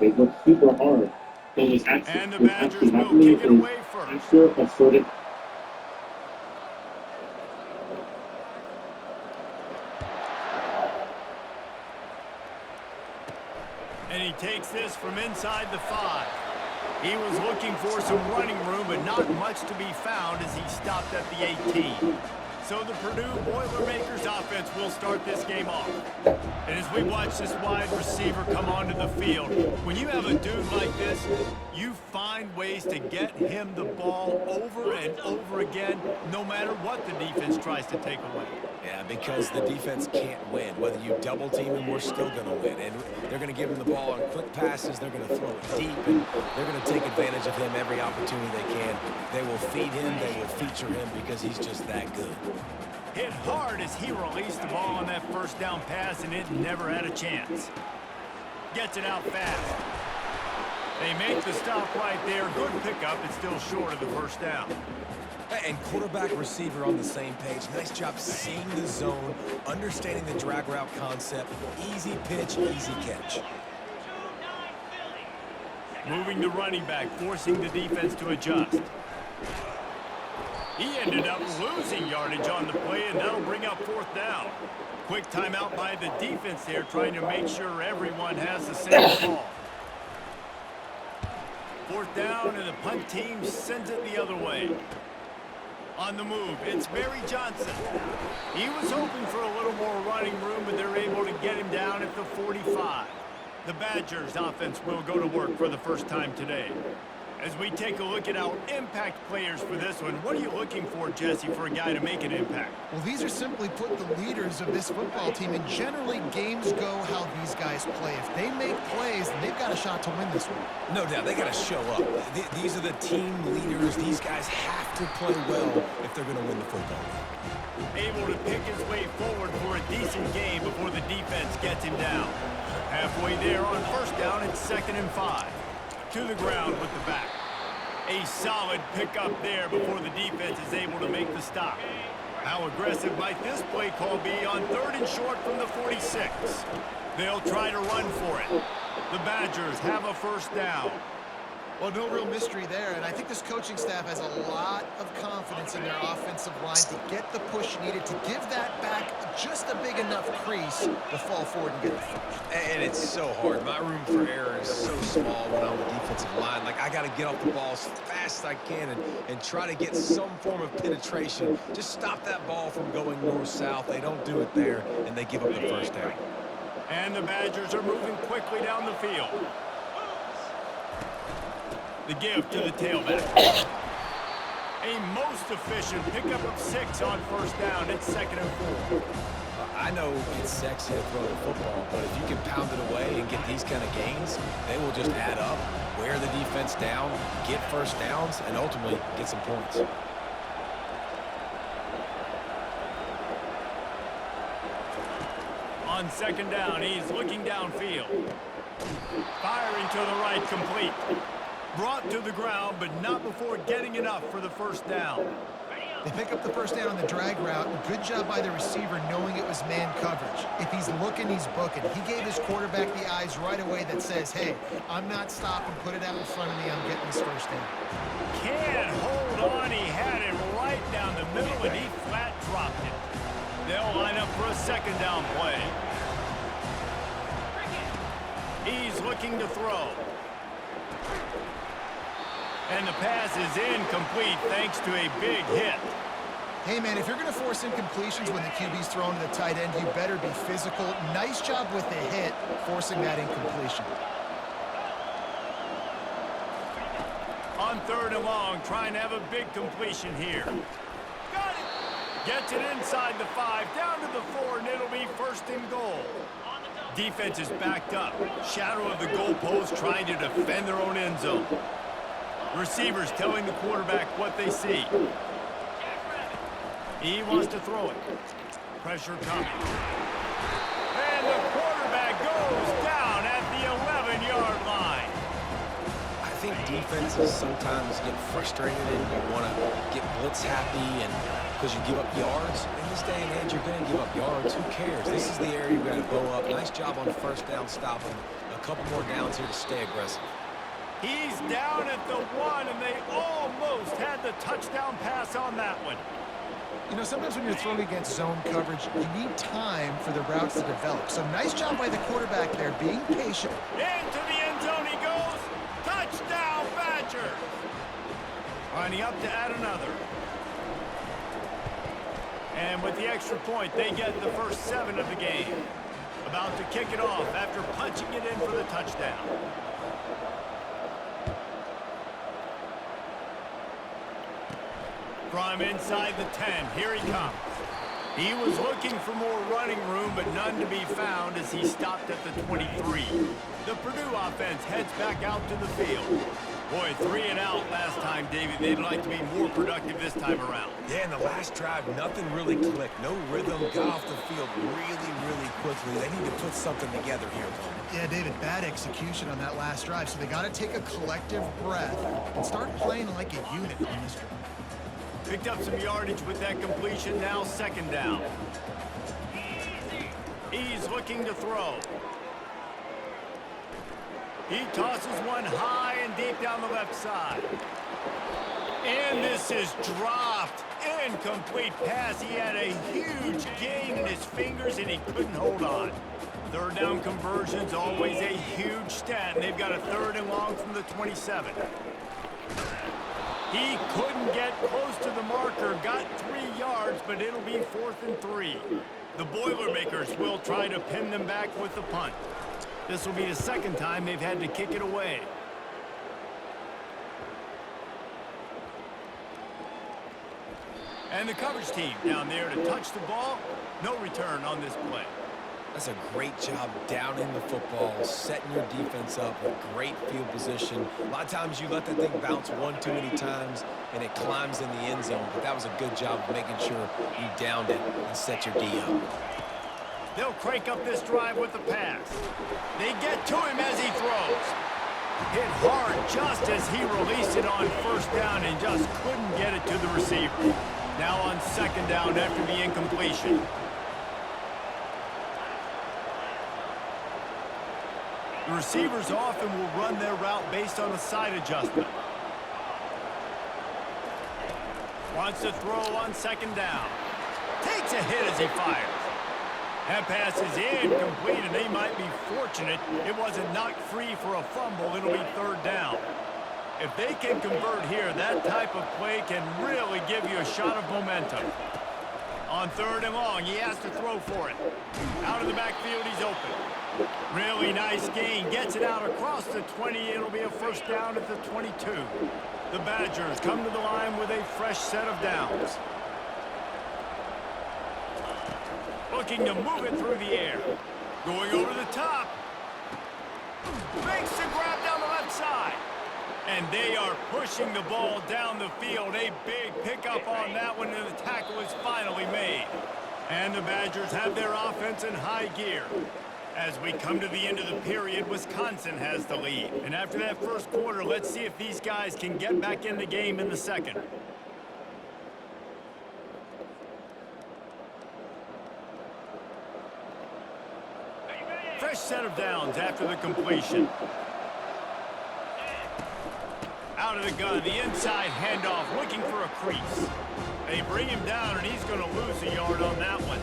They look super hard. It was actually, And the was actually Badgers will happening kick it is away first. pressure asserted. And he takes this from inside the 5. He was looking for some running room, but not much to be found as he stopped at the 18. So the Purdue Boilermakers offense will start this game off. And as we watch this wide receiver come onto the field, when you have a dude like this, you find ways to get him the ball over and over again, no matter what the defense tries to take away. Yeah, because the defense can't win. Whether you double team him, we're still going to win. And they're going to give him the ball on quick passes. They're going to throw it deep, and they're going to take advantage of him every opportunity they can. They will feed him. They will feature him because he's just that good. Hit hard as he released the ball on that first down pass, and it never had a chance. Gets it out fast. They make the stop right there. Good pickup. It's still short of the first down. And quarterback receiver on the same page. Nice job seeing the zone, understanding the drag route concept. Easy pitch, easy catch. Moving the running back, forcing the defense to adjust. He ended up losing yardage on the play, and that'll bring up fourth down. Quick timeout by the defense there, trying to make sure everyone has the same ball. Fourth down, and the punt team sends it the other way. On the move, it's Barry Johnson. He was hoping for a little more running room, but they're able to get him down at the 45. The Badgers offense will go to work for the first time today. As we take a look at our impact players for this one, what are you looking for, Jesse, for a guy to make an impact? Well, these are simply put the leaders of this football team, and generally games go how these guys play. If they make plays, then they've got a shot to win this one. No doubt, they got to show up. These are the team leaders. These guys have to play well if they're going to win the football game. Able to pick his way forward for a decent game before the defense gets him down. Halfway there on first down, it's 2nd and 5. To the ground with the back. A solid pickup there before the defense is able to make the stop. How aggressive might this play call be on 3rd and short from the 46? They'll try to run for it. The Badgers have a first down. Well, no real mystery there, and I think this coaching staff has a lot of confidence in their offensive line to get the push needed to give that back just a big enough crease to fall forward and get the first. And it's so hard. My room for error is so small when I'm on the defensive line. Like, I got to get off the ball as fast as I can and try to get some form of penetration. Just stop that ball from going north-south. They don't do it there, and they give up the first down. And the Badgers are moving quickly down the field. The give to the tailback. A most efficient pickup of 6 on first down. It's 2nd and 4. I know it's sexy to throw the football, but if you can pound it away and get these kind of gains, they will just add up, wear the defense down, get first downs, and ultimately get some points. On 2nd down, he's looking downfield. Firing to the right, complete. Brought to the ground, but not before getting enough for the first down. They pick up the first down on the drag route. Good job by the receiver knowing it was man coverage. If he's looking, he's booking. He gave his quarterback the eyes right away that says, hey, I'm not stopping. Put it out in front of me. I'm getting this first down. Can't hold on. He had it right down the middle, and he flat dropped it. They'll line up for a 2nd down play. He's looking to throw. And the pass is incomplete thanks to a big hit. Hey, man, if you're going to force incompletions when the QB's thrown to the tight end, you better be physical. Nice job with the hit, forcing that incompletion. On 3rd and long, trying to have a big completion here. Got it! Gets it inside the 5, down to the 4, and it'll be 1st and goal. Defense is backed up. Shadow of the goalpost, trying to defend their own end zone. Receivers telling the quarterback what they see. He wants to throw it. Pressure coming. And the quarterback goes down at the 11-yard line. I think defenses sometimes get frustrated and you want to get blitz happy and because you give up yards. In this day and age, you're going to give up yards. Who cares? This is the area you got to blow up. Nice job on the first down stopping. A couple more downs here to stay aggressive. He's down at the 1, and they almost had the touchdown pass on that one. You know, sometimes when you're throwing against zone coverage, you need time for the routes to develop. So nice job by the quarterback there, being patient. Into the end zone he goes. Touchdown, Badgers. Lining up to add another. And with the extra point, they get the first 7 of the game. About to kick it off after punching it in for the touchdown. From inside the 10, here he comes. He was looking for more running room, but none to be found as he stopped at the 23. The Purdue offense heads back out to the field. Boy, 3 and out last time, David. They'd like to be more productive this time around. Yeah, in the last drive, nothing really clicked. No rhythm, got off the field really quickly. They need to put something together here, Bowman. Yeah, David, bad execution on that last drive. So they got to take a collective breath and start playing like a unit on this drive. Picked up some yardage with that completion, now 2nd down. He's looking to throw. He tosses one high and deep down the left side. And this is dropped. Incomplete pass. He had a huge gain in his fingers and he couldn't hold on. 3rd down conversion's always a huge stat, and they've got a 3rd and long from the 27. He couldn't get close to the marker, got 3 yards, but it'll be 4th and 3. The Boilermakers will try to pin them back with the punt. This will be the 2nd time they've had to kick it away. And the coverage team down there to touch the ball. No return on this play. That's a great job down in the football, setting your defense up with great field position. A lot of times you let that thing bounce one too many times and it climbs in the end zone, but that was a good job of making sure you downed it and set your D up. They'll crank up this drive with the pass. They get to him as he throws. Hit hard just as he released it on 1st down and just couldn't get it to the receiver. Now on 2nd down after the incompletion. The receivers often will run their route based on a side adjustment. Wants to throw on 2nd down. Takes a hit as he fires. That pass is incomplete, and they might be fortunate it wasn't knocked free for a fumble. It'll be 3rd down. If they can convert here, that type of play can really give you a shot of momentum. On 3rd and long, he has to throw for it. Out of the backfield, he's open. Really nice gain. Gets it out across the 20. It'll be a 1st down at the 22. The Badgers come to the line with a fresh set of downs. Looking to move it through the air. Going over the top. Makes the grab down the left side. And they are pushing the ball down the field. A big pickup on that one, and the tackle is finally made. And the Badgers have their offense in high gear. As we come to the end of the period, Wisconsin has the lead. And after that 1st quarter, let's see if these guys can get back in the game in the 2nd. Fresh set of downs after the completion. Out of the gun, the inside handoff, looking for a crease. They bring him down, and he's going to lose a yard on that one.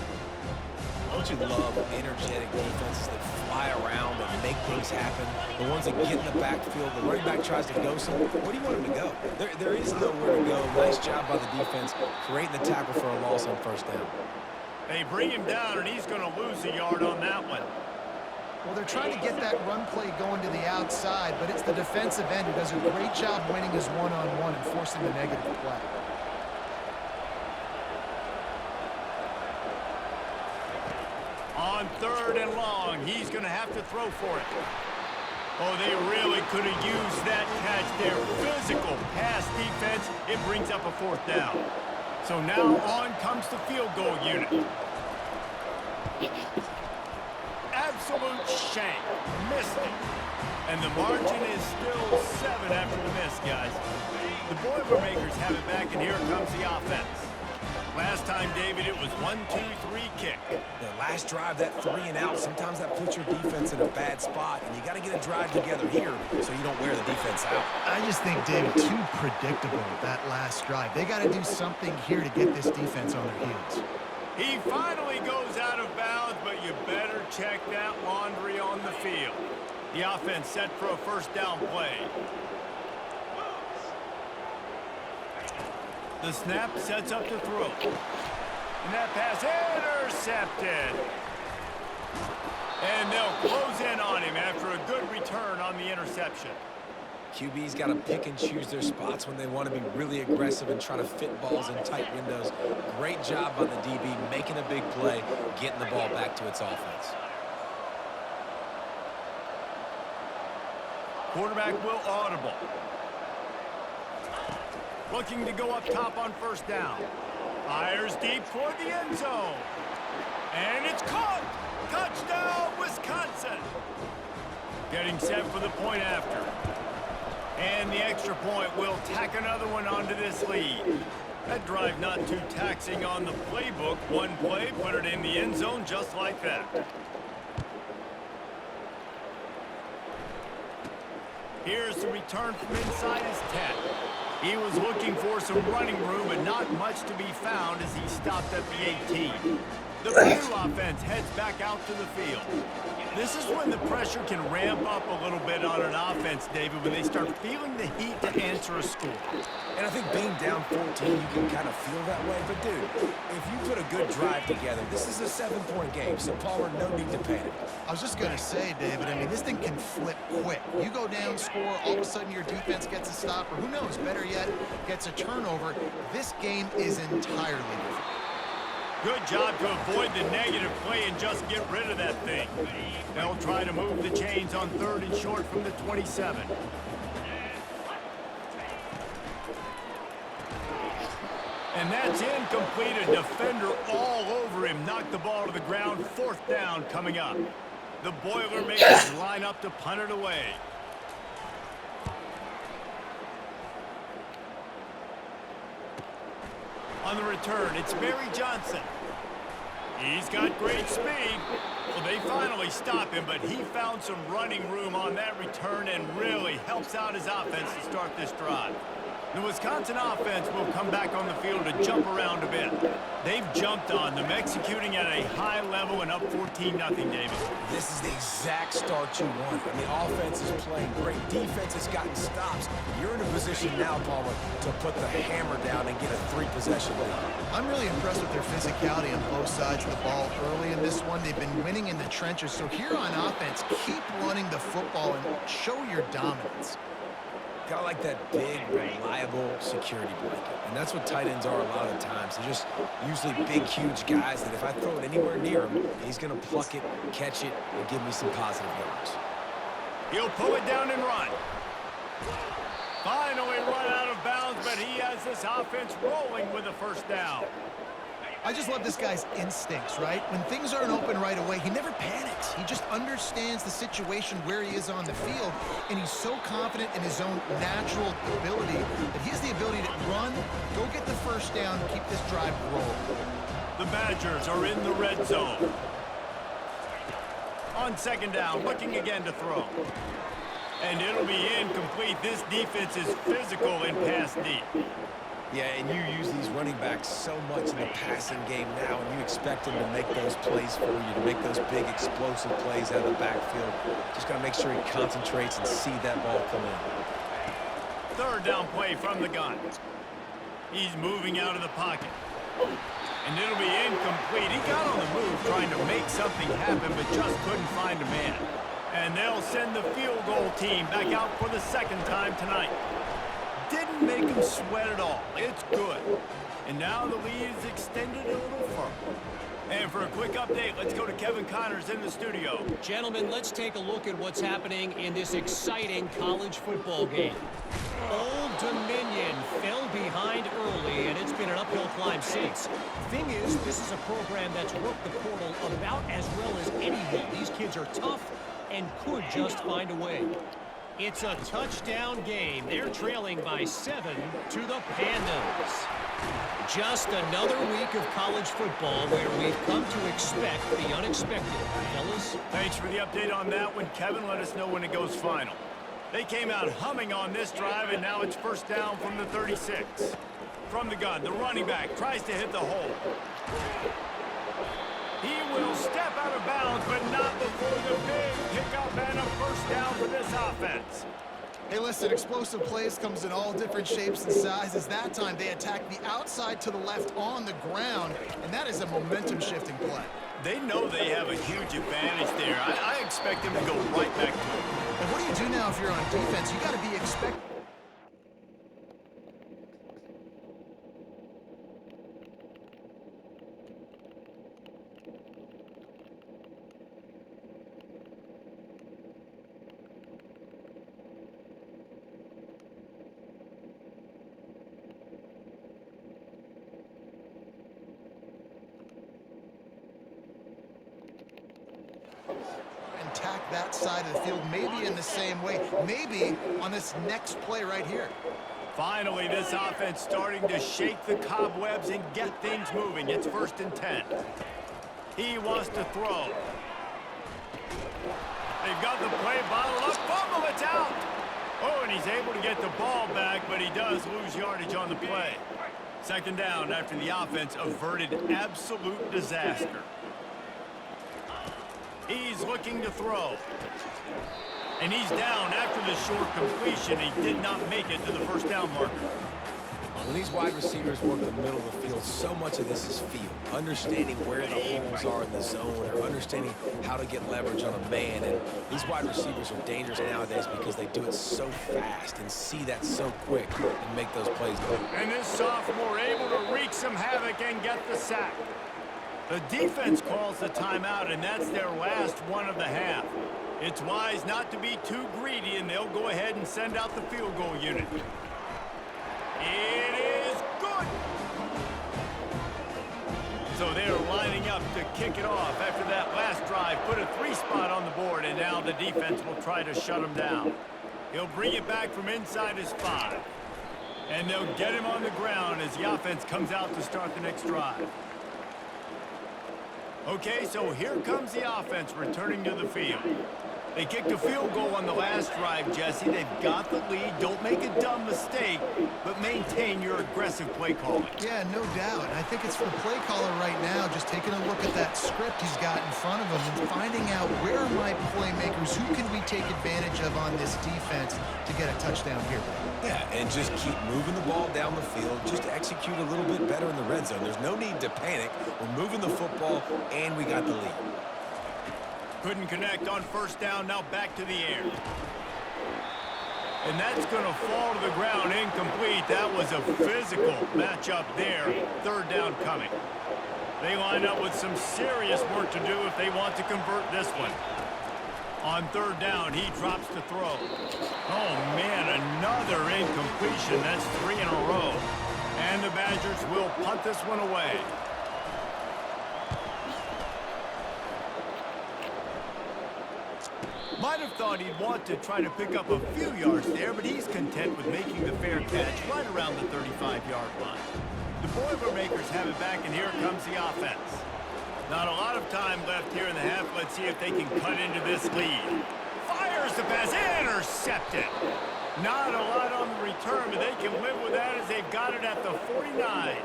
Don't you love energetic defenses that fly around and make things happen? The ones that get in the backfield, the running back tries to go somewhere. Where do you want him to go? There is nowhere to go. Nice job by the defense, creating the tackle for a loss on 1st down. They bring him down, and he's going to lose a yard on that one. Well, they're trying to get that run play going to the outside, but it's the defensive end who does a great job winning his one-on-one and forcing the negative play. On 3rd and long, he's going to have to throw for it. Oh, they really could have used that catch there. Physical pass defense. It brings up a 4th down. So now on comes the field goal unit. Absolute shank. Missed it. And the margin is still 7 after the miss, guys. The Boilermakers have it back, and here comes the offense. Last time, David, it was 1-2-3 kick. The last drive, that 3 and out, sometimes that puts your defense in a bad spot, and you got to get a drive together here so you don't wear the defense out. I just think, David, too predictable that last drive. They got to do something here to get this defense on their heels. He finally goes out of bounds, but you better check that laundry on the field. The offense set for a first down play. The snap sets up to throw. And that pass intercepted. And they'll close in on him after a good return on the interception. QB's got to pick and choose their spots when they want to be really aggressive and try to fit balls in tight windows. Great job by the DB making a big play, getting the ball back to its offense. Quarterback will audible. Looking to go up top on first down. Fires deep toward the end zone. And it's caught! Touchdown, Wisconsin! Getting set for the point after. And the extra point will tack another one onto this lead. That drive not too taxing on the playbook. One play, put it in the end zone just like that. Here's the return from inside his 10. He was looking for some running room, but not much to be found as he stopped at the 18. The Purdue offense heads back out to the field. This is when the pressure can ramp up a little bit on an offense, David, when they start feeling the heat to answer a score. And I think being down 14, you can kind of feel that way. But, dude, if you put a good drive together, this is a 7-point game, so Palmer, no need to panic. I was just going to say, David, I mean, this thing can flip quick. You go down, score, all of a sudden your defense gets a stop, or who knows, better yet, gets a turnover. This game is entirely different. Good job to avoid the negative play and just get rid of that thing. They'll try to move the chains on 3rd and short from the 27. And that's incomplete. A defender all over him. Knocked the ball to the ground. 4th down coming up. The Boilermakers line up to punt it away. On the return, it's Barry Johnson. He's got great speed. Well, they finally stop him, but he found some running room on that return and really helps out his offense to start this drive. The Wisconsin offense will come back on the field to jump around a bit. They've jumped on them, executing at a high level and up 14-0, David. This is the exact start you want. I mean, offense is playing great. Defense has gotten stops. You're in a position now, Palmer, to put the hammer down and get a 3-possession lead. I'm really impressed with their physicality on both sides of the ball early in this one. They've been winning in the trenches. So here on offense, keep running the football and show your dominance. Kind of like that big, reliable security blanket. And that's what tight ends are a lot of the times. They're just usually big, huge guys that if I throw it anywhere near him, he's going to pluck it, catch it, and give me some positive yards. He'll pull it down and run. Finally run out of bounds, but he has this offense rolling with a first down. I just love this guy's instincts, right? When things aren't open right away, he never panics. He just understands the situation where he is on the field, and he's so confident in his own natural ability that he has the ability to run, go get the first down, and keep this drive rolling. The Badgers are in the red zone. On 2nd down, looking again to throw. And it'll be incomplete. This defense is physical and pass deep. Yeah, and you use these running backs so much in the passing game now, and you expect them to make those plays for you, to make those big explosive plays out of the backfield. Just got to make sure he concentrates and see that ball come in. 3rd down play from the gun. He's moving out of the pocket. And it'll be incomplete. He got on the move trying to make something happen, but just couldn't find a man. And they'll send the field goal team back out for the 2nd time tonight. Didn't make him sweat at all. It's good. And now the lead is extended a little further. And for a quick update, let's go to Kevin Connors in the studio. Gentlemen, let's take a look at what's happening in this exciting college football game. Old Dominion fell behind early, and it's been an uphill climb since. Thing is, this is a program that's worked the portal about as well as anyone. These kids are tough and could just find a way. It's a touchdown game. They're trailing by 7 to the Pandas. Just another week of college football where we've come to expect the unexpected. Fellas? Thanks for the update on that one, Kevin. Let us know when it goes final. They came out humming on this drive, and now it's first down from the 36. From the gun, the running back tries to hit the hole. He will step out of bounds, but not before the big pickup and a first down for this offense. Hey, listen, explosive plays comes in all different shapes and sizes. That time, they attack the outside to the left on the ground, and that is a momentum-shifting play. They know they have a huge advantage there. I expect them to go right back to it. And what do you do now if you're on defense? You got to be expecting. Attack that side of the field, maybe in the same way, maybe on this next play right here. Finally, this offense starting to shake the cobwebs and get things moving. It's 1st and 10. He wants to throw. They've got the play bottled up. Fumble, it's out. Oh, and he's able to get the ball back, but he does lose yardage on the play. 2nd down after the offense averted absolute disaster. He's looking to throw. And he's down after the short completion. He did not make it to the first down marker. When these wide receivers work the middle of the field, so much of this is feel. Understanding where the holes are in the zone, or understanding how to get leverage on a man. And these wide receivers are dangerous nowadays because they do it so fast and see that so quick and make those plays. And this sophomore able to wreak some havoc and get the sack. The defense calls the timeout, and that's their last one of the half. It's wise not to be too greedy, and they'll go ahead and send out the field goal unit. It is good! So they're lining up to kick it off after that last drive. Put a 3-spot on the board, and now the defense will try to shut him down. He'll bring it back from inside his 5. And they'll get him on the ground as the offense comes out to start the next drive. Okay, so here comes the offense returning to the field. They kicked a field goal on the last drive, Jesse. They've got the lead. Don't make a dumb mistake, but maintain your aggressive play calling. Yeah, no doubt. I think it's for the play caller right now, just taking a look at that script he's got in front of him and finding out where are my playmakers, who can we take advantage of on this defense to get a touchdown here. Yeah, and just keep moving the ball down the field. Just execute a little bit better in the red zone. There's no need to panic. We're moving the football, and we got the lead. Couldn't connect on first down, now back to the air. And that's going to fall to the ground incomplete. That was a physical matchup there. 3rd down coming. They line up with some serious work to do if they want to convert this one. On 3rd down, he drops to throw. Oh, man, another incompletion. That's 3 in a row. And the Badgers will punt this one away. Might have thought he'd want to try to pick up a few yards there, but he's content with making the fair catch right around the 35-yard line. The Boilermakers have it back, and here comes the offense. Not a lot of time left here in the half. Let's see if they can cut into this lead. Fires the pass, intercepted. Not a lot on the return, but they can live with that as they've got it at the 49.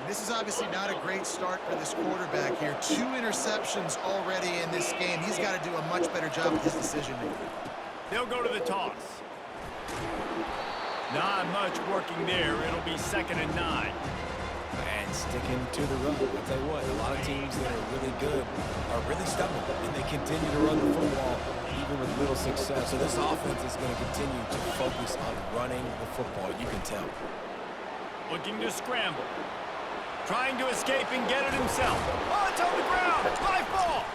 This is obviously not a great start for this quarterback here. 2 interceptions already in this game. He's got to do a much better job with his decision-making. They'll go to the toss. Not much working there. It'll be 2nd and 9. And sticking to the run. I'll tell you what, a lot of teams that are really good are really stubborn, and they continue to run the football even with little success. So this offense is going to continue to focus on running the football. You can tell. Looking to scramble. Trying to escape and get it himself. Oh, it's on the ground. High ball.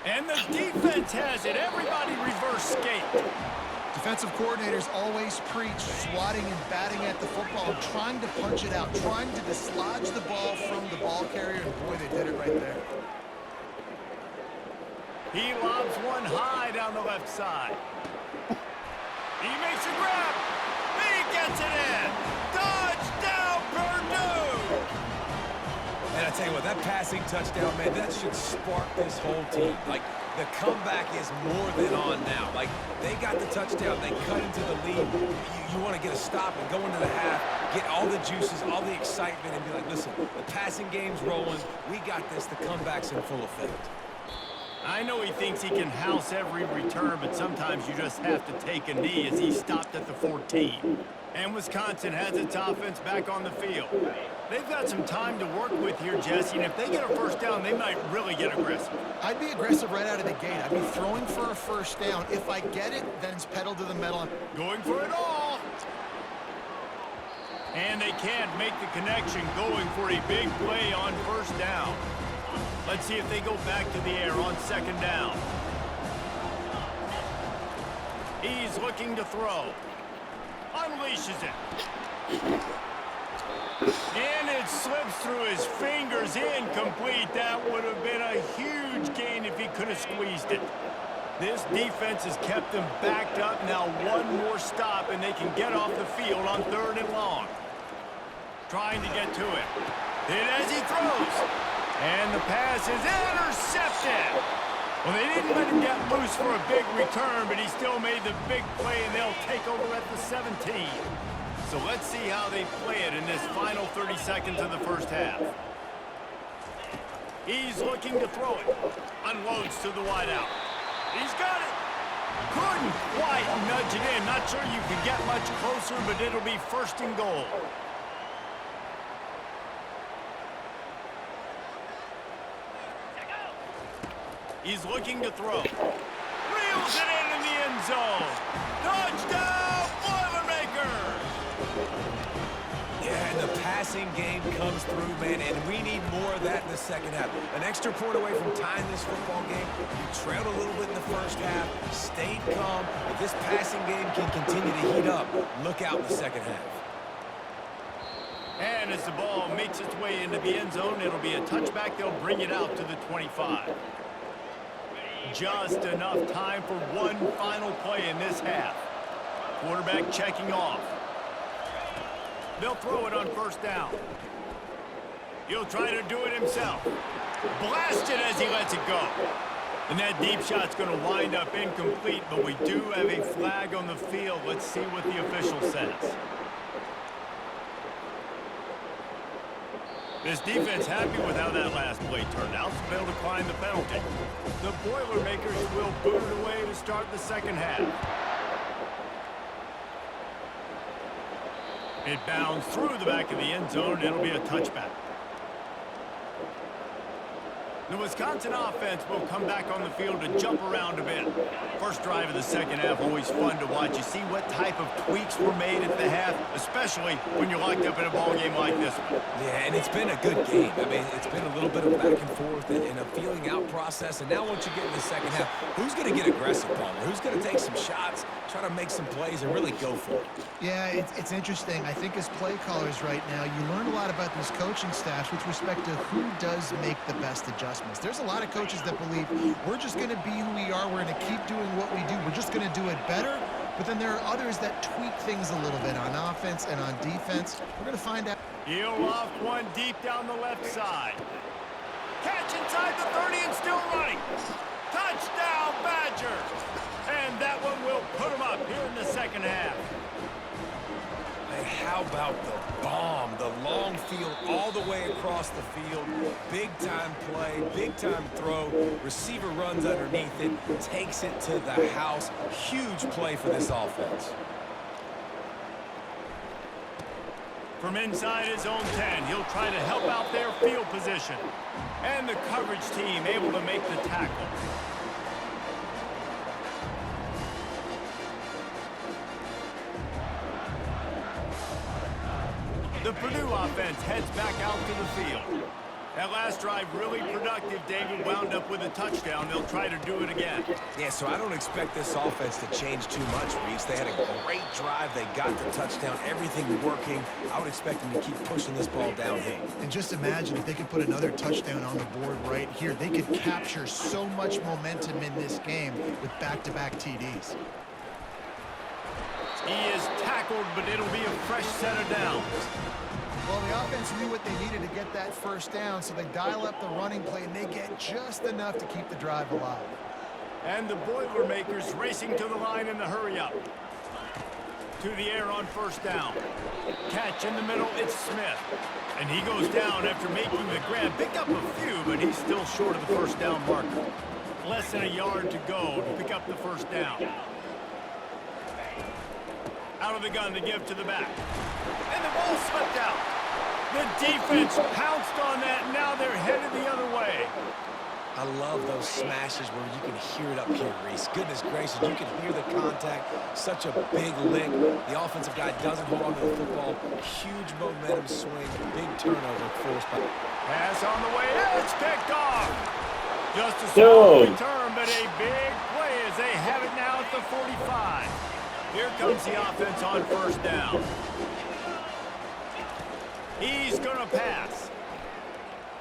And the defense has it. Everybody reverse skate. Defensive coordinators always preach swatting and batting at the football, trying to punch it out, trying to dislodge the ball from the ball carrier, and boy, they did it right there. He lobs one high down the left side. He makes a grab. He gets it in. Touchdown, Purdue! And I tell you what, that passing touchdown, man, that should spark this whole team. Like, the comeback is more than on now. Like, they got the touchdown. They cut into the lead. You want to get a stop and go into the half, get all the juices, all the excitement, and be like, listen, the passing game's rolling. We got this. The comeback's in full effect. I know he thinks he can house every return, but sometimes you just have to take a knee as he stopped at the 14. And Wisconsin has its offense back on the field. They've got some time to work with here, Jesse, and if they get a first down, they might really get aggressive. I'd be aggressive right out of the gate. I'd be throwing for a first down. If I get it, then it's pedal to the metal. Going for it all. And they can't make the connection, going for a big play on first down. Let's see if they go back to the air on second down. He's looking to throw. Unleashes it. And it slips through his fingers, incomplete. That would have been a huge gain if he could have squeezed it. This defense has kept them backed up. Now one more stop, and they can get off the field on 3rd and long. Trying to get to it. Hit as he throws. And the pass is intercepted. Well, they didn't let him get loose for a big return, but he still made the big play, and they'll take over at the 17. So let's see how they play it in this final 30 seconds of the first half. He's looking to throw it. Unloads to the wideout. He's got it. Couldn't quite nudge it in. Not sure you could get much closer, but it'll be 1st and goal. He's looking to throw. Reels it in the end zone. Touchdown, Boilermakers! Yeah, and the passing game comes through, man, and we need more of that in the second half. An extra point away from tying this football game. You trailed a little bit in the first half, stayed calm. If this passing game can continue to heat up, look out in the second half. And as the ball makes its way into the end zone, it'll be a touchback. They'll bring it out to the 25. Just enough time for one final play in this half. Quarterback checking off. They'll throw it on first down. He'll try to do it himself. Blast it as he lets it go. And that deep shot's going to wind up incomplete, but we do have a flag on the field. Let's see what the official says. This defense happy with how that last play turned out, so they'll decline the penalty. The Boilermakers will boot it away to start the second half. It bounds through the back of the end zone, and it'll be a touchback. The Wisconsin offense will come back on the field to jump around a bit. First drive of the second half, always fun to watch. You see what type of tweaks were made at the half, especially when you're locked up in a ball game like this one. Yeah, and it's been a good game. I mean, it's been a little bit of back and forth and a feeling out process. And now once you get in the second half, who's going to get aggressive, Palmer? Who's going to take some shots, try to make some plays, and really go for it? Yeah, it's interesting. I think as play callers right now, you learn a lot about these coaching staffs with respect to who does make the best adjustments. There's a lot of coaches that believe we're just going to be who we are. We're going to keep doing what we do. We're just going to do it better. But then there are others that tweak things a little bit on offense and on defense. We're going to find out. He'll off one deep down the left side. Catch inside the 30 and still running. Touchdown, Badgers! And that one will put them up here in the second half. And how about the bomb, the long field all the way across the field. Big-time play, big-time throw. Receiver runs underneath it, takes it to the house. Huge play for this offense. From inside his own 10, he'll try to help out their field position. And the coverage team able to make the tackle. The Purdue offense heads back out to the field. That last drive really productive. David wound up with a touchdown. They'll try to do it again. Yeah, so I don't expect this offense to change too much, Reese. They had a great drive. They got the touchdown. Everything working. I would expect them to keep pushing this ball downhill. And just imagine if they could put another touchdown on the board right here. They could capture so much momentum in this game with back-to-back TDs. He is tackled, but it'll be a fresh set of downs. Well, the offense knew what they needed to get that first down, so they dial up the running play, and they get just enough to keep the drive alive. And the Boilermakers racing to the line in the hurry-up. To the air on first down. Catch in the middle, it's Smith. And he goes down after making the grab. Picked up a few, but he's still short of the first down marker. Less than a yard to go to pick up the first down. Out of the gun to give to the back. And the ball slipped out. The defense pounced on that, and now they're headed the other way. I love those smashes where you can hear it up here, Reese. Goodness gracious, you can hear the contact. Such a big lick. The offensive guy doesn't hold on to the football. Huge momentum swing. Big turnover forced by... Pass on the way. It's picked off. Just a small return, but a big play as they have it now at the 45. Here comes the offense on first down. He's going to pass.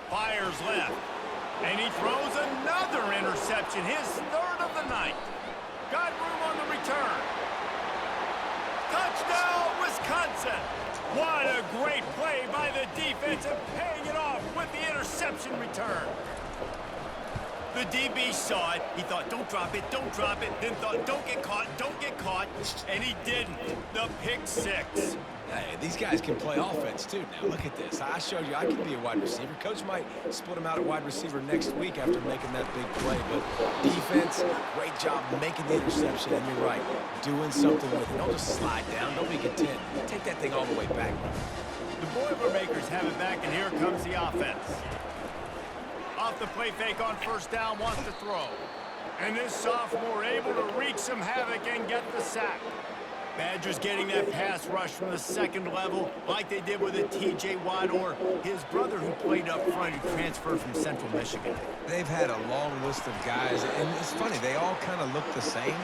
Fires left. And he throws another interception, his third of the night. Got room on the return. Touchdown, Wisconsin. What a great play by the defense and paying it off with the interception return. The DB saw it. He thought, don't drop it, don't drop it. Then thought, don't get caught. And he didn't. The pick six. Hey, these guys can play offense, too. Now, look at this. I showed you I can be a wide receiver. Coach might split them out at wide receiver next week after making that big play. But defense, great job making the interception. And you're right, doing something with it. Don't just slide down. Don't be content. Take that thing all the way back. The Boilermakers have it back, and here comes the offense. Off the play fake on first down, wants to throw. And this sophomore able to wreak some havoc and get the sack. Badgers getting that pass rush from the second level like they did with a T.J. Watt or his brother who played up front who transferred from Central Michigan. They've had a long list of guys, and it's funny, they all kind of look the same.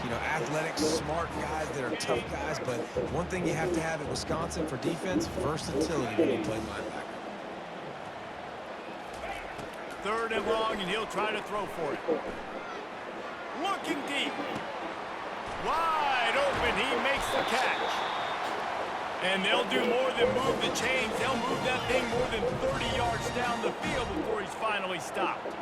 You know, athletic, smart guys that are tough guys, but one thing you have to have at Wisconsin for defense, versatility when you play linebacker. Third and long, and he'll try to throw for it. Looking deep. Wide open, he makes the catch. And they'll do more than move the chains. They'll move that thing more than 30 yards down the field before he's finally stopped.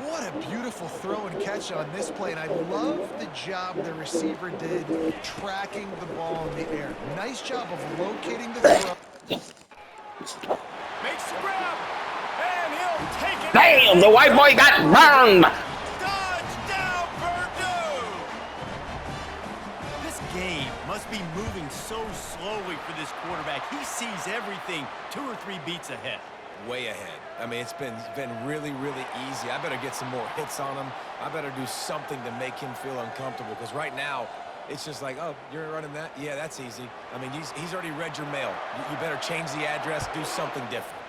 What a beautiful throw and catch on this play, and I love the job the receiver did tracking the ball in the air. Nice job of locating the throw. Makes the grab, and he'll take it. Damn, the white boy got burned. Touchdown, Purdue! This game must be moving so slowly for this quarterback. He sees everything 2 or 3 beats ahead. Way ahead. I mean, it's been really, really easy. I better get some more hits on him. I better do something to make him feel uncomfortable, because right now, it's just like, oh, you're running that? Yeah, that's easy. I mean, he's already read your mail. You better change the address, do something different.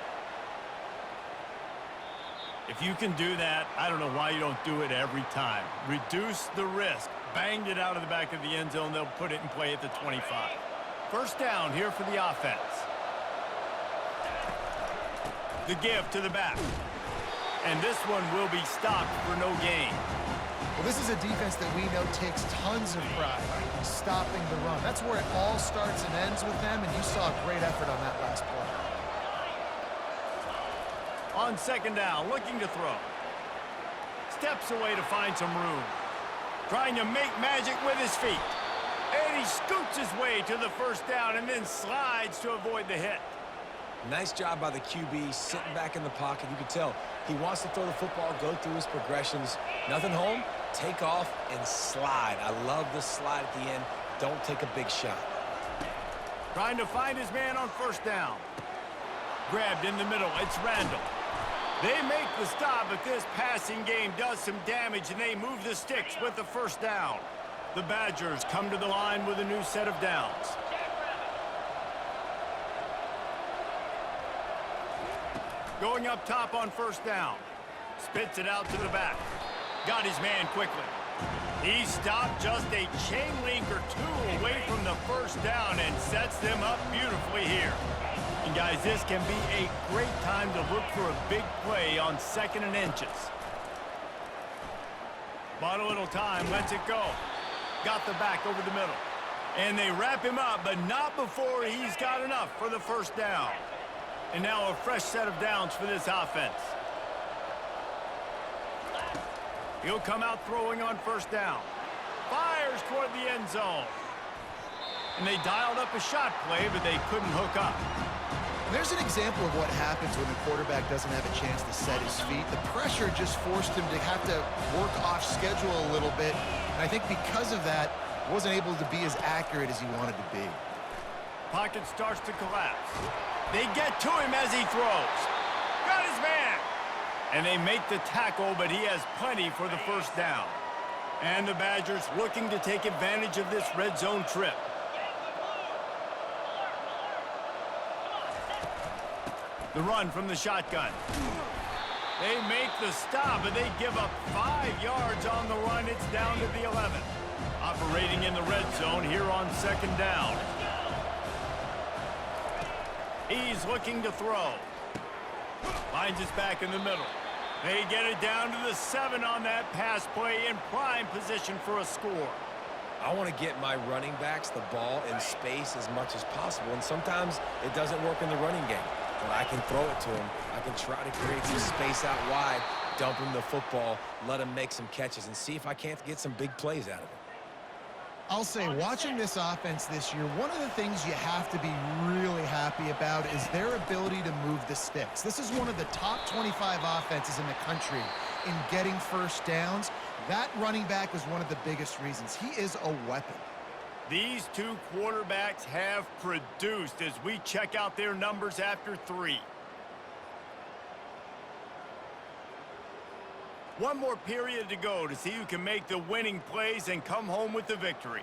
If you can do that, I don't know why you don't do it every time. Reduce the risk. Banged it out of the back of the end zone. They'll put it in play at the 25. First down here for the offense. The give to the back. And this one will be stopped for no gain. Well, this is a defense that we know takes tons of pride in stopping the run. That's where it all starts and ends with them, and you saw a great effort on that last play. On second down, looking to throw. Steps away to find some room. Trying to make magic with his feet. And he scoots his way to the first down and then slides to avoid the hit. Nice job by the QB, sitting back in the pocket. You can tell he wants to throw the football, go through his progressions. Nothing home, take off, and slide. I love the slide at the end. Don't take a big shot. Trying to find his man on first down. Grabbed in the middle, it's Randall. They make the stop, but this passing game does some damage, and they move the sticks with the first down. The Badgers come to the line with a new set of downs. Going up top on first down. Spits it out to the back. Got his man quickly. He stopped just a chain link or two away from the first down and sets them up beautifully here. And guys, this can be a great time to look for a big play on 2nd and inches. Bought a little time, lets it go. Got the back over the middle. And they wrap him up, but not before he's got enough for the first down. And now a fresh set of downs for this offense. He'll come out throwing on first down. Fires toward the end zone. And they dialed up a shot play, but they couldn't hook up. There's an example of what happens when the quarterback doesn't have a chance to set his feet. The pressure just forced him to have to work off schedule a little bit. And I think because of that, wasn't able to be as accurate as he wanted to be. Pocket starts to collapse. They get to him as he throws. Got his man. And they make the tackle, but he has plenty for the first down. And the Badgers looking to take advantage of this red zone trip. The run from the shotgun. They make the stop, but they give up 5 yards on the run. It's down to the 11. Operating in the red zone here on 2nd down. He's looking to throw. Finds his back in the middle. They get it down to the 7 on that pass play in prime position for a score. I want to get my running backs the ball in space as much as possible, and sometimes it doesn't work in the running game. But I can throw it to him. I can try to create some space out wide, dump him the football, let him make some catches, and see if I can't get some big plays out of it. I'll say, watching this offense this year, one of the things you have to be really happy about is their ability to move the sticks. This is one of the top 25 offenses in the country in getting first downs. That running back was one of the biggest reasons. He is a weapon. These two quarterbacks have produced as we check out their numbers after 3. One more period to go to see who can make the winning plays and come home with the victory.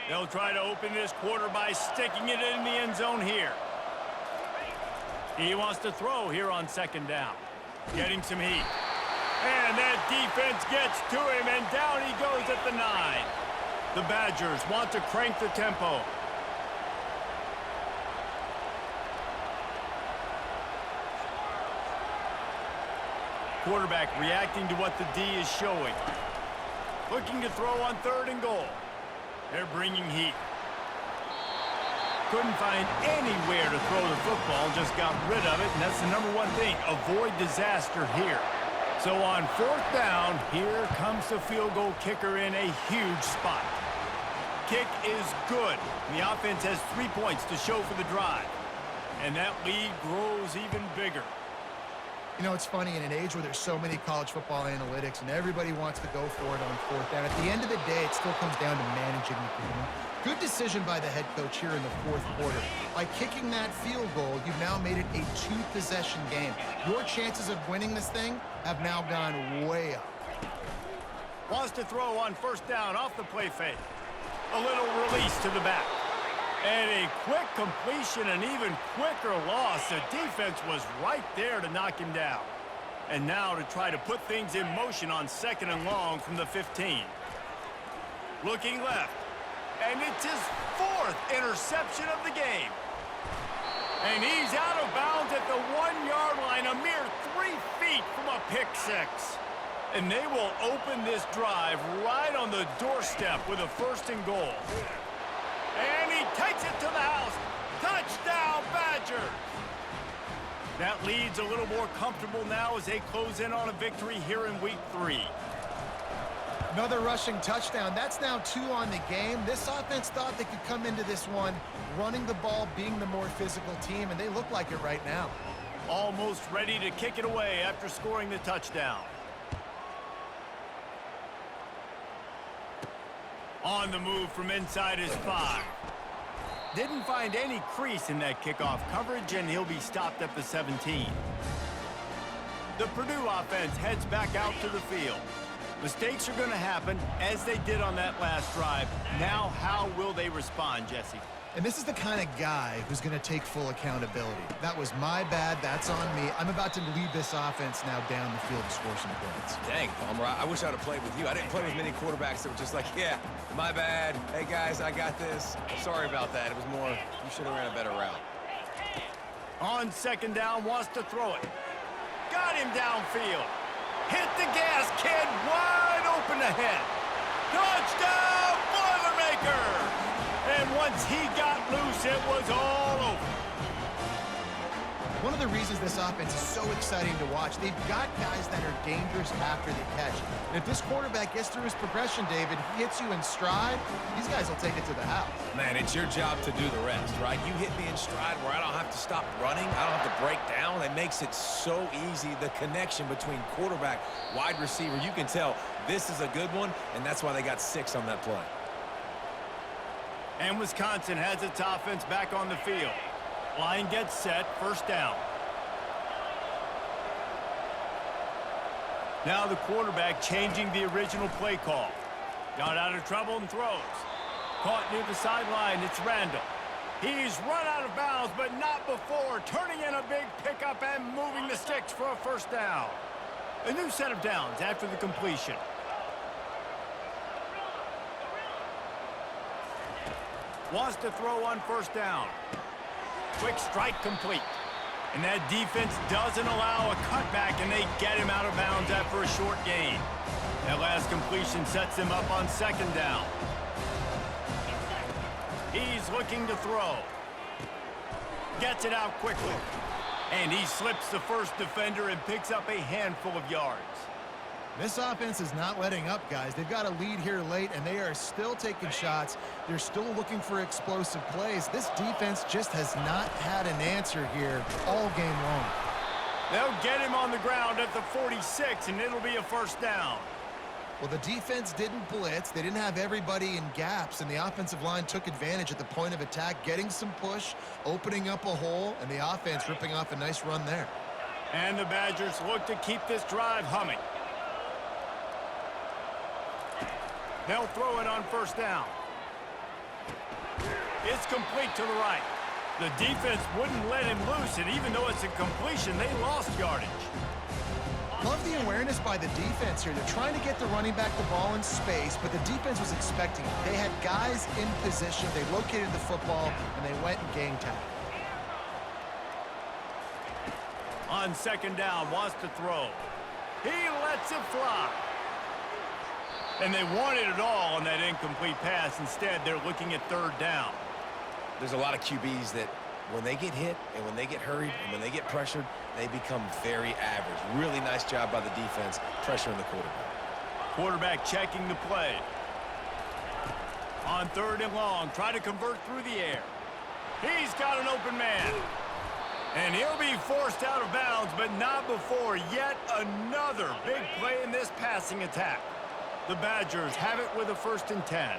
They'll try to open this quarter by sticking it in the end zone here. He wants to throw here on 2nd down. Getting some heat. And that defense gets to him, and down he goes at the 9. The Badgers want to crank the tempo. Quarterback reacting to what the D is showing. Looking to throw on 3rd and goal. They're bringing heat. Couldn't find anywhere to throw the football, just got rid of it, and that's the #1 thing. Avoid disaster here. So on 4th down, here comes the field goal kicker in a huge spot. Kick is good. The offense has 3 points to show for the drive. And that lead grows even bigger. You know, it's funny, in an age where there's so many college football analytics and everybody wants to go for it on 4th down, at the end of the day, it still comes down to managing the game. Good decision by the head coach here in the 4th quarter. By kicking that field goal, you've now made it a 2-possession game. Your chances of winning this thing have now gone way up. Wants to throw on 1st down off the play fake. A little release to the back. And a quick completion, an even quicker loss. The defense was right there to knock him down. And now to try to put things in motion on 2nd and long from the 15. Looking left. And it's his 4th interception of the game. And he's out of bounds at the 1-yard line, a mere 3 feet from a pick 6. And they will open this drive right on the doorstep with a 1st and goal. And he takes it to the house. Touchdown, Badgers! That lead's a little more comfortable now as they close in on a victory here in week 3. Another rushing touchdown. That's now 2 on the game. This offense thought they could come into this one running the ball, being the more physical team, and they look like it right now. Almost ready to kick it away after scoring the touchdown. On the move from inside his 5. Didn't find any crease in that kickoff coverage, and he'll be stopped at the 17. The Purdue offense heads back out to the field. Mistakes are going to happen, as they did on that last drive. Now, how will they respond, Jesse? And this is the kind of guy who's going to take full accountability. That was my bad. That's on me. I'm about to lead this offense now down the field to score some points. Dang, Palmer, I wish I'd have played with you. I didn't play with many quarterbacks that were just like, yeah, my bad. Hey, guys, I got this. Sorry about that. It was more, you should have ran a better route. On second down, wants to throw it. Got him downfield. Hit the gas, kid. Wide open ahead. Touchdown, Boilermaker! And once he got loose, it was all over. One of the reasons this offense is so exciting to watch, they've got guys that are dangerous after the catch. And if this quarterback gets through his progression, David, he hits you in stride, these guys will take it to the house. Man, it's your job to do the rest, right? You hit me in stride where I don't have to stop running. I don't have to break down. It makes it so easy. The connection between quarterback, wide receiver, you can tell this is a good one, and that's why they got 6 on that play. And Wisconsin has its offense back on the field. Line gets set, first down. Now the quarterback changing the original play call. Got out of trouble and throws. Caught near the sideline, it's Randall. He's run out of bounds, but not before turning in a big pickup and moving the sticks for a first down. A new set of downs after the completion. Wants to throw on first down. Quick strike complete. And that defense doesn't allow a cutback, and they get him out of bounds after a short gain. That last completion sets him up on second down. He's looking to throw. Gets it out quickly. And he slips the first defender and picks up a handful of yards. This offense is not letting up, guys. They've got a lead here late, and they are still taking shots. They're still looking for explosive plays. This defense just has not had an answer here all game long. They'll get him on the ground at the 46, and it'll be a first down. Well, the defense didn't blitz. They didn't have everybody in gaps, and the offensive line took advantage at the point of attack, getting some push, opening up a hole, and the offense ripping off a nice run there. And the Badgers look to keep this drive humming. They'll throw it on first down. It's complete to the right. The defense wouldn't let him loose, and even though it's a completion, they lost yardage. Love the awareness by the defense here. They're trying to get the running back the ball in space, but the defense was expecting it. They had guys in position. They located the football, and they went and gang tackle. On second down, wants to throw. He lets it fly. And they wanted it all on that incomplete pass. Instead, they're looking at third down. There's a lot of QBs that when they get hit and when they get hurried and when they get pressured, they become very average. Really nice job by the defense pressuring the quarterback. Quarterback checking the play. On third and long, try to convert through the air. He's got an open man. And he'll be forced out of bounds, but not before yet another big play in this passing attack. The Badgers have it with a 1st and 10.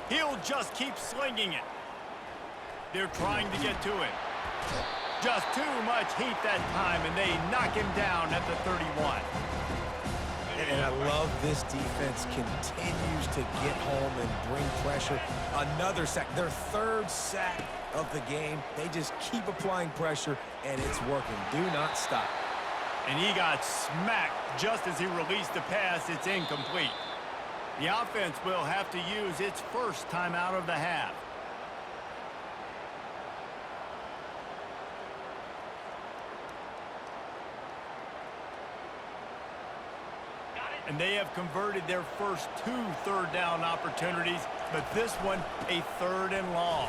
He'll just keep slinging it. They're trying to get to it. Just too much heat that time, and they knock him down at the 31. And I love this defense continues to get home and bring pressure. Another sack, their 3rd sack of the game. They just keep applying pressure, and it's working. Do not stop. And he got smacked just as he released the pass. It's incomplete. The offense will have to use its first timeout of the half. And they have converted their first 2 third-down opportunities, but this one a 3rd and long.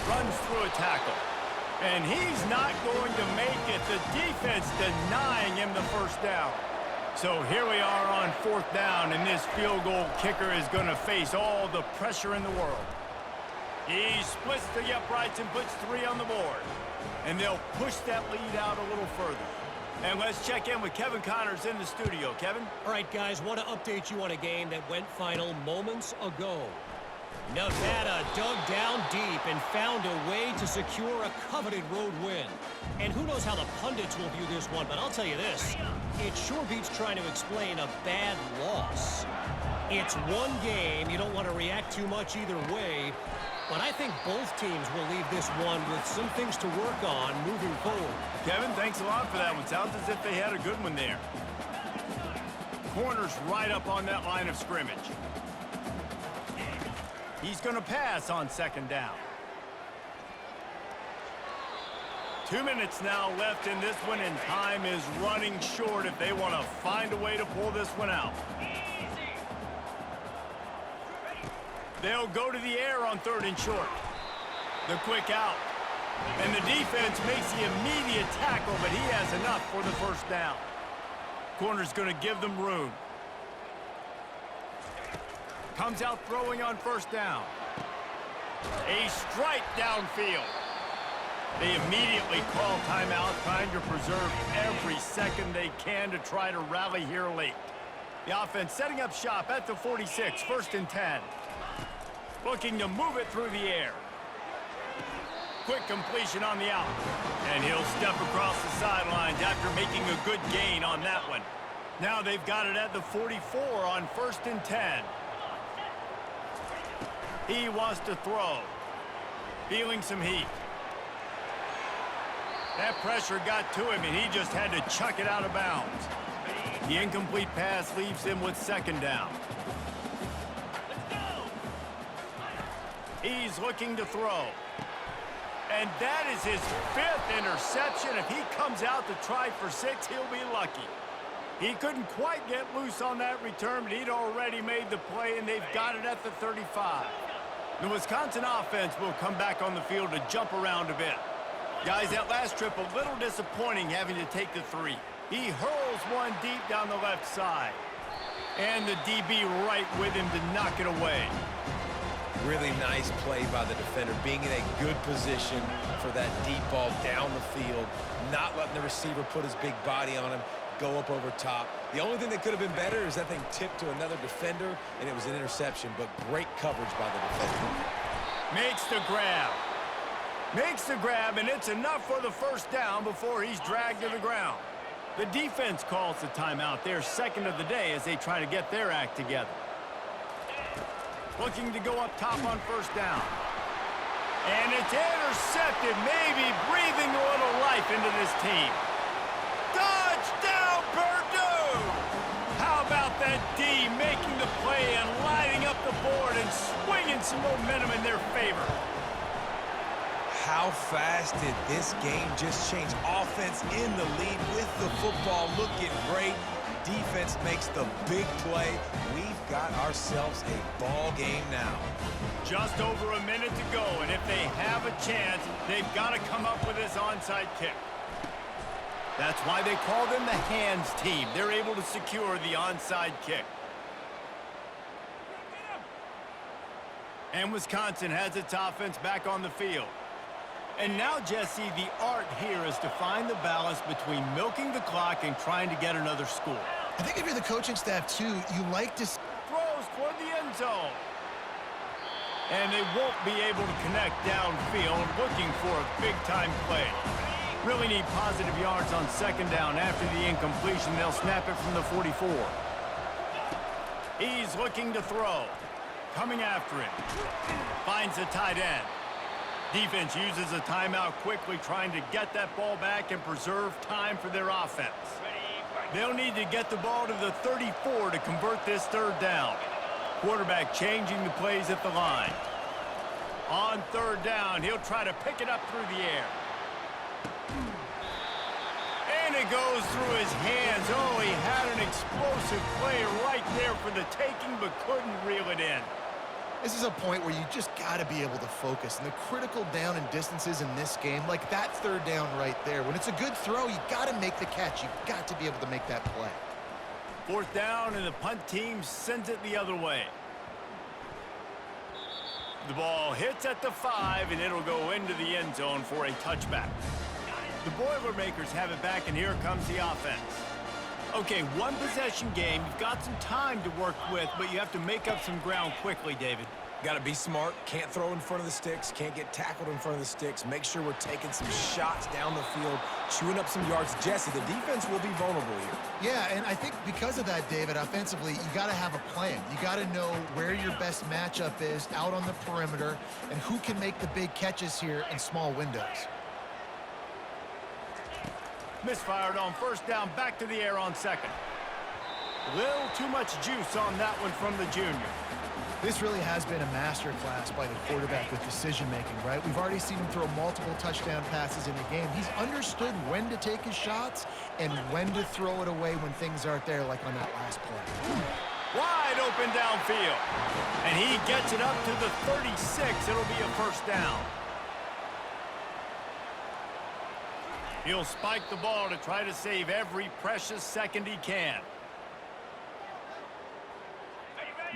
Runs through a tackle. And he's not going to make it. The defense denying him the first down. So here we are on 4th down, and this field goal kicker is going to face all the pressure in the world. He splits the uprights and puts 3 on the board. And they'll push that lead out a little further. And let's check in with Kevin Connors in the studio. Kevin? All right, guys, want to update you on a game that went final moments ago. Nevada dug down deep and found a way to secure a coveted road win. And who knows how the pundits will view this one, but I'll tell you this. It sure beats trying to explain a bad loss. It's one game. You don't want to react too much either way. But I think both teams will leave this one with some things to work on moving forward. Kevin, thanks a lot for that one. Sounds as if they had a good one there. Corner's right up on that line of scrimmage. He's going to pass on second down. 2 minutes now left in this one, and time is running short if they want to find a way to pull this one out. They'll go to the air on 3rd and short. The quick out. And the defense makes the immediate tackle, but he has enough for the first down. Corner's going to give them room. Comes out throwing on 1st down. A strike downfield. They immediately call timeout, trying to preserve every second they can to try to rally here late. The offense setting up shop at the 46, 1st and 10. Looking to move it through the air. Quick completion on the out. And he'll step across the sidelines after making a good gain on that one. Now they've got it at the 44 on 1st and 10. He wants to throw. Feeling some heat. That pressure got to him, and he just had to chuck it out of bounds. The incomplete pass leaves him with 2nd down. He's looking to throw. And that is his 5th interception. If he comes out to try for 6, he'll be lucky. He couldn't quite get loose on that return, but he'd already made the play, and they've got it at the 35. The Wisconsin offense will come back on the field to jump around a bit. Guys, that last trip a little disappointing having to take the 3. He hurls one deep down the left side. And the DB right with him to knock it away. Really nice play by the defender, being in a good position for that deep ball down the field, not letting the receiver put his big body on him, go up over top. The only thing that could have been better is that thing tipped to another defender, and it was an interception, but great coverage by the defender. Makes the grab. Makes the grab, and it's enough for the 1st down before he's dragged to the ground. The defense calls the timeout, their 2nd of the day, as they try to get their act together. Looking to go up top on 1st down. And it's intercepted, maybe breathing a little life into this team. Touchdown, Purdue! How about that D making the play and lining up the board and swinging some momentum in their favor? How fast did this game just change? Offense in the lead with the football looking great. Defense makes the big play. We've got ourselves a ball game now. Just over a minute to go, and if they have a chance, they've got to come up with this onside kick. That's why they call them the hands team. They're able to secure the onside kick. And Wisconsin has its offense back on the field. And now, Jesse, the art here is to find the balance between milking the clock and trying to get another score. I think if you're the coaching staff, too, you like to... Throws toward the end zone. And they won't be able to connect downfield, looking for a big-time play. Really need positive yards on 2nd down. After the incompletion, they'll snap it from the 44. He's looking to throw. Coming after him. Finds the tight end. Defense uses a timeout quickly, trying to get that ball back and preserve time for their offense. They'll need to get the ball to the 34 to convert this 3rd down. Quarterback changing the plays at the line. On 3rd down, he'll try to pick it up through the air. And it goes through his hands. Oh, he had an explosive play right there for the taking, but couldn't reel it in. This is a point where you just got to be able to focus. And the critical down and distances in this game, like that 3rd down right there, when it's a good throw, you got to make the catch. You've got to be able to make that play. 4th down, and the punt team sends it the other way. The ball hits at the 5, and it'll go into the end zone for a touchback. The Boilermakers have it back, and here comes the offense. Okay, 1 possession game. You've got some time to work with, but you have to make up some ground quickly, David. Got to be smart. Can't throw in front of the sticks. Can't get tackled in front of the sticks. Make sure we're taking some shots down the field, chewing up some yards. Jesse, the defense will be vulnerable here. Yeah, and I think because of that, David, offensively, you got to have a plan. You got to know where your best matchup is out on the perimeter and who can make the big catches here in small windows. Misfired on first down, back to the air on second. Little too much juice on that one from the junior. This really has been a master class by the quarterback with decision-making, right? We've already seen him throw multiple touchdown passes in the game. He's understood when to take his shots and when to throw it away when things aren't there, like on that last play. Wide open downfield. And he gets it up to the 36. It'll be a first down. He'll spike the ball to try to save every precious second he can.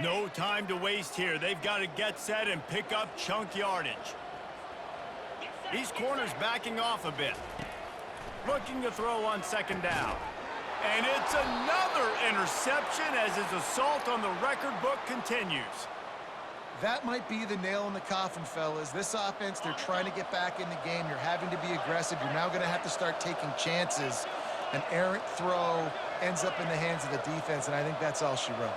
No time to waste here. They've got to get set and pick up chunk yardage. These corners backing off a bit. Looking to throw on second down. And it's another interception as his assault on the record book continues. That might be the nail in the coffin, fellas. This offense, they're trying to get back in the game. You're having to be aggressive. You're now going to have to start taking chances. An errant throw ends up in the hands of the defense, and I think that's all she wrote.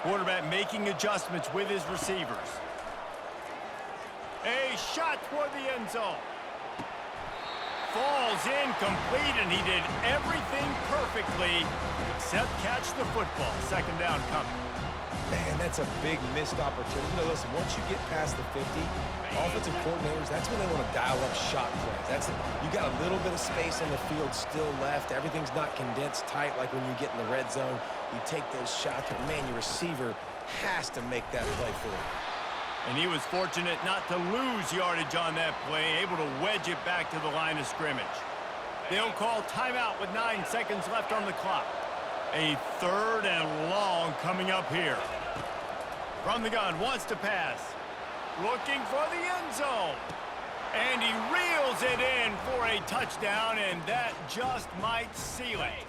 Quarterback making adjustments with his receivers. A shot toward the end zone. Falls incomplete, and he did everything perfectly except catch the football. Second down coming. Man, that's a big missed opportunity. You know, listen, once you get past the 50, offensive coordinators, that's when they want to dial up shot plays. You got a little bit of space on the field still left. Everything's not condensed tight like when you get in the red zone. You take those shots, but man, your receiver has to make that play for you. And he was fortunate not to lose yardage on that play, able to wedge it back to the line of scrimmage. They'll call timeout with 9 seconds left on the clock. A third and long coming up here. From the gun, wants to pass. Looking for the end zone. And he reels it in for a touchdown, and that just might seal it.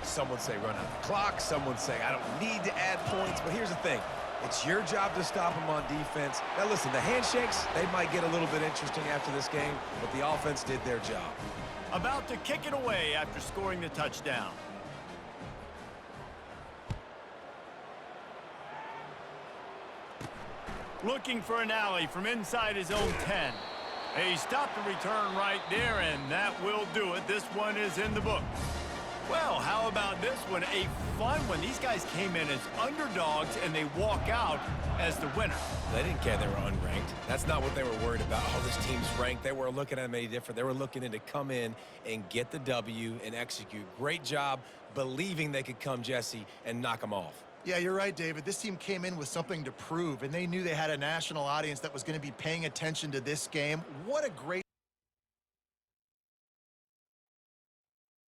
Some would say run out the clock. Some would say I don't need to add points. But here's the thing. It's your job to stop them on defense. Now, listen, the handshakes, they might get a little bit interesting after this game, but the offense did their job. About to kick it away after scoring the touchdown. Looking for an alley from inside his own 10. A stop to return right there, and that will do it. This one is in the book. Well, how about this one? A fun one. These guys came in as underdogs, and they walk out as the winner. They didn't care they were unranked. That's not what they were worried about. Oh, this team's ranked. They weren't looking at them any different. They were looking in to come in and get the W and execute. Great job believing they could come, Jesse, and knock them off. Yeah, you're right, David. This team came in with something to prove, and they knew they had a national audience that was going to be paying attention to this game. What a great